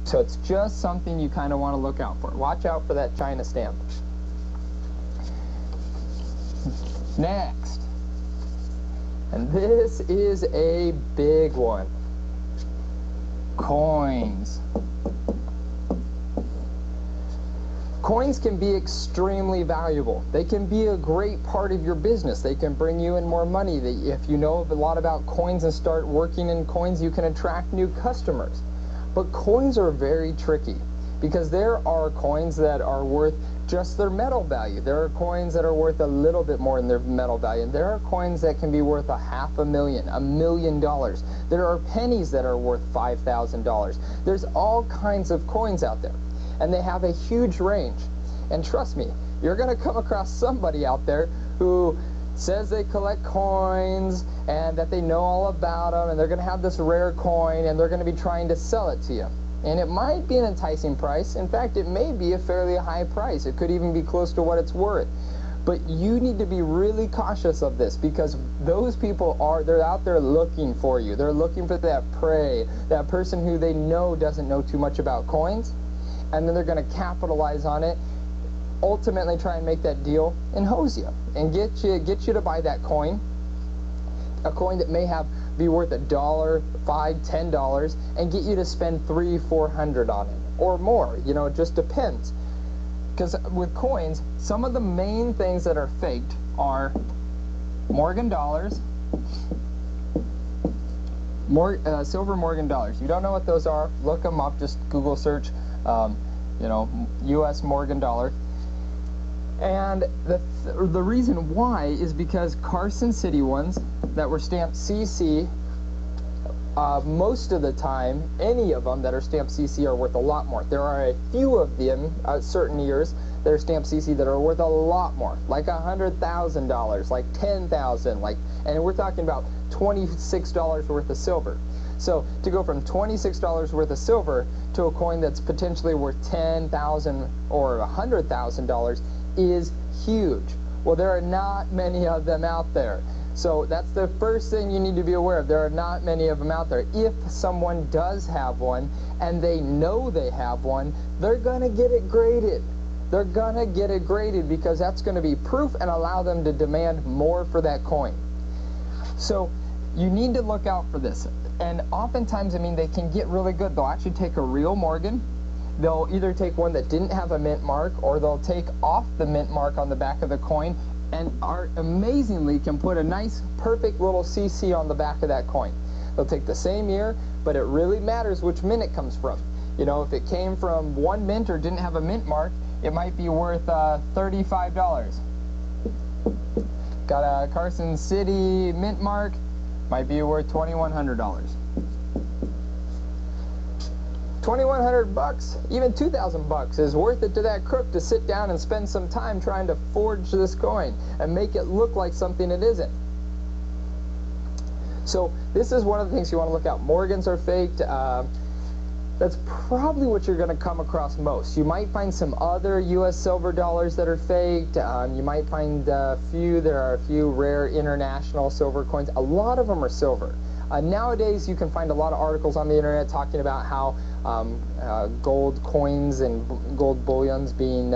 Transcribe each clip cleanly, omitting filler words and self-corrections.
So it's just something you kind of want to look out for. Watch out for that China stamp. Next, and this is a big one, coins. Coins can be extremely valuable. They can be a great part of your business. They can bring you in more money. If you know a lot about coins and start working in coins, you can attract new customers. But coins are very tricky because there are coins that are worth just their metal value. There are coins that are worth a little bit more than their metal value. And there are coins that can be worth $500,000, $1 million. There are pennies that are worth $5,000. There's all kinds of coins out there, and they have a huge range. And trust me, you're going to come across somebody out there who says they collect coins and that they know all about them, and they're going to have this rare coin, and they're going to be trying to sell it to you. And it might be an enticing price. In fact, it may be a fairly high price. It could even be close to what it's worth. But you need to be really cautious of this, because those people they're out there looking for you. They're looking for that prey, that person who they know doesn't know too much about coins, and then they're going to capitalize on it, ultimately try and make that deal and hose you and get you to buy that coin, a coin that may be worth $1, $5, $10, and get you to spend $300, $400 on it or more. You know, it just depends. Because with coins, some of the main things that are faked are Morgan dollars, silver Morgan dollars. If you don't know what those are, look them up. Just Google search, you know, U.S. Morgan dollar. And the reason why is because Carson City ones that were stamped CC, most of the time, any of them that are stamped CC are worth a lot more. There are a few of them, certain years, that are stamped CC that are worth a lot more, like $100,000, like $10,000, and we're talking about $26 worth of silver. So to go from $26 worth of silver to a coin that's potentially worth $10,000 or $100,000 is huge. Well, there are not many of them out there. So that's the first thing you need to be aware of. There are not many of them out there. If someone does have one and they know they have one, they're going to get it graded. They're going to get it graded because that's going to be proof and allow them to demand more for that coin. So you need to look out for this. And oftentimes, I mean, they can get really good. They'll actually take a real Morgan. They'll either take one that didn't have a mint mark, or they'll take off the mint mark on the back of the coin, and amazingly can put a nice, perfect little CC on the back of that coin. They'll take the same year, but it really matters which mint it comes from. You know, if it came from one mint or didn't have a mint mark, it might be worth $35. Got a Carson City mint mark, might be worth $2,100. 2,100 bucks, even 2,000 bucks is worth it to that crook to sit down and spend some time trying to forge this coin and make it look like something it isn't. So this is one of the things you want to look out. Morgans are faked. That's probably what you're going to come across most. You might find some other U.S. silver dollars that are faked. You might find there are a few rare international silver coins. A lot of them are silver. Nowadays, you can find a lot of articles on the internet talking about how gold coins and gold bullions being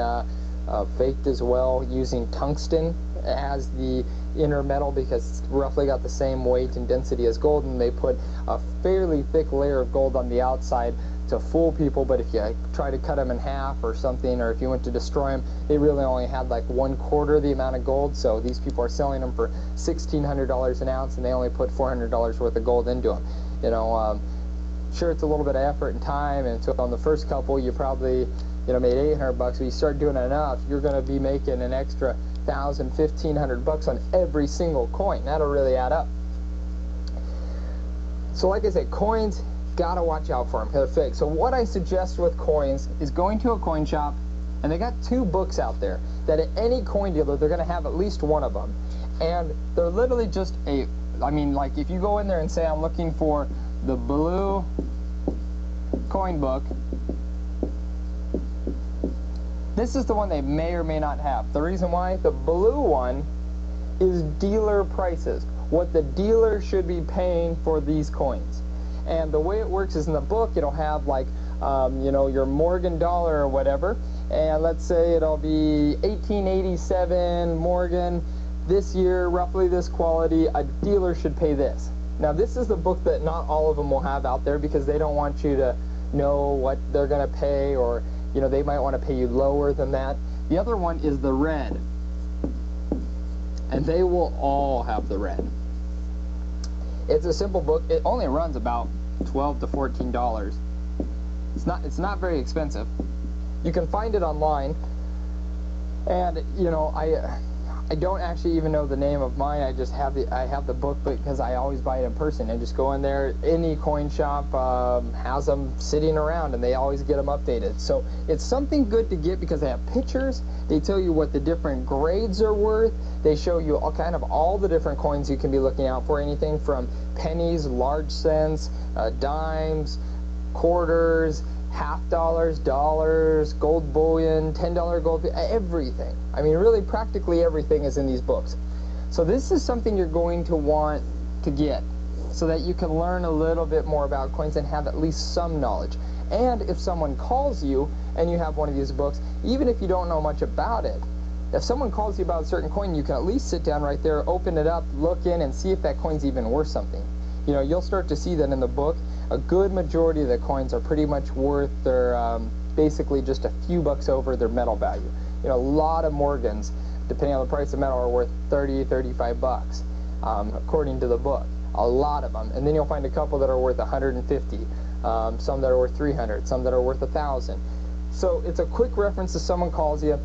faked as well, using tungsten as the inner metal because it's roughly got the same weight and density as gold, and they put a fairly thick layer of gold on the outside to fool people. But if you try to cut them in half or something, or if you went to destroy them, they really only had like 1/4 the amount of gold. So these people are selling them for $1,600 an ounce, and they only put $400 worth of gold into them. You know, sure, it's a little bit of effort and time, and so on the first couple you probably made 800 bucks. But you start doing enough, you're going to be making an extra 1,000, 1,500 bucks on every single coin. That'll really add up. So like I said, coins, gotta watch out for them because they're fake. So what I suggest with coins is going to a coin shop, and they got 2 books out there that at any coin dealer they're going to have at least one of them, and they're literally just like if you go in there and say I'm looking for the blue coin book, this is the one they may or may not have. The reason why, the blue one is dealer prices, what the dealer should be paying for these coins. And the way it works is in the book, it'll have like you know, your Morgan dollar or whatever, and let's say it'll be 1887 Morgan, this year, roughly this quality, a dealer should pay this. Now this is the book that not all of them will have out there because they don't want you to know what they're going to pay, or you know, they might want to pay you lower than that. The other one is the red, and they will all have the red. It's a simple book. It only runs about $12 to $14. It's not very expensive. You can find it online, and you know, I don't actually even know the name of mine. I just have the book because I always buy it in person and just go in there. Any coin shop has them sitting around, and they always get them updated. So it's something good to get because they have pictures. They tell you what the different grades are worth. They show you all the different coins you can be looking out for. Anything from pennies, large cents, dimes, quarters, half dollars, dollars, gold bullion, $10 gold, everything. I mean, really practically everything is in these books. So this is something you're going to want to get so that you can learn a little bit more about coins and have at least some knowledge. And if someone calls you and you have one of these books, even if you don't know much about it, if someone calls you about a certain coin, you can at least sit down right there, open it up, look in, and see if that coin's even worth something. You know, you'll start to see that in the book. A good majority of the coins are pretty much worth their, basically just a few bucks over their metal value. You know, a lot of Morgans, depending on the price of metal, are worth 30, 35 bucks, according to the book. A lot of them. And then you'll find a couple that are worth 150, some that are worth 300, some that are worth 1,000. So it's a quick reference if someone calls you.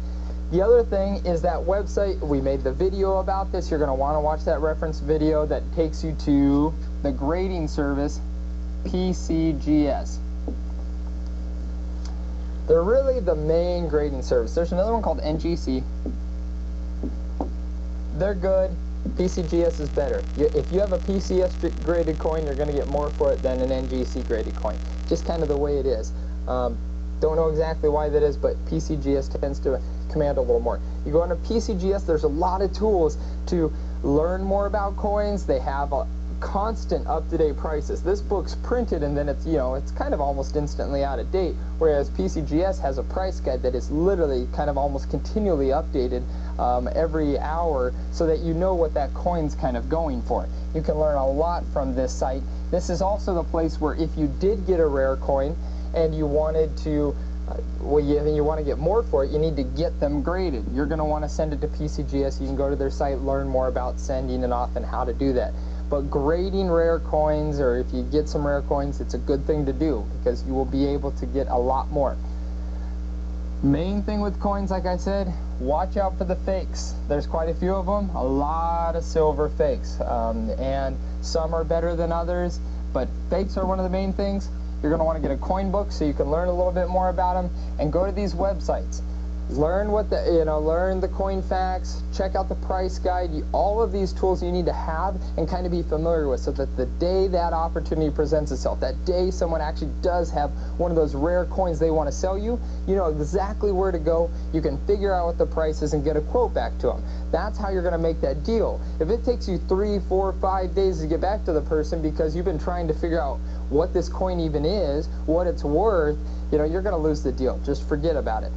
The other thing is that website, we made the video about this. You're going to want to watch that reference video that takes you to the grading service, PCGS. They're really the main grading service. There's another one called NGC. They're good. PCGS is better. If you have a PCS graded coin, you're going to get more for it than an NGC graded coin. Just kind of the way it is. Don't know exactly why that is, but PCGS tends to command a little more. You go into PCGS, there's a lot of tools to learn more about coins. They have constant up-to-date prices. This book's printed and then it's, you know, it's kind of almost instantly out of date, whereas PCGS has a price guide that is literally kind of almost continually updated every hour so that you know what that coin's kind of going for. You can learn a lot from this site. This is also the place where if you did get a rare coin and you wanted to you want to get more for it, you need to get them graded. You're going to want to send it to PCGS. You can go to their site, learn more about sending it off and how to do that. But grading rare coins, or if you get some rare coins, it's a good thing to do because you will be able to get a lot more. Main thing with coins, like I said, watch out for the fakes. There's quite a few of them, a lot of silver fakes, and some are better than others, but fakes are one of the main things. You're going to want to get a coin book so you can learn a little bit more about them, and go to these websites. Learn what learn the coin facts, check out the price guide. All of these tools you need to have and kind of be familiar with so that the day that opportunity presents itself, that day someone actually does have one of those rare coins they want to sell you, you know exactly where to go. You can figure out what the price is and get a quote back to them. That's how you're going to make that deal. If it takes you 3, 4, 5 days to get back to the person because you've been trying to figure out what this coin even is, what it's worth, you know, you're going to lose the deal. Just forget about it.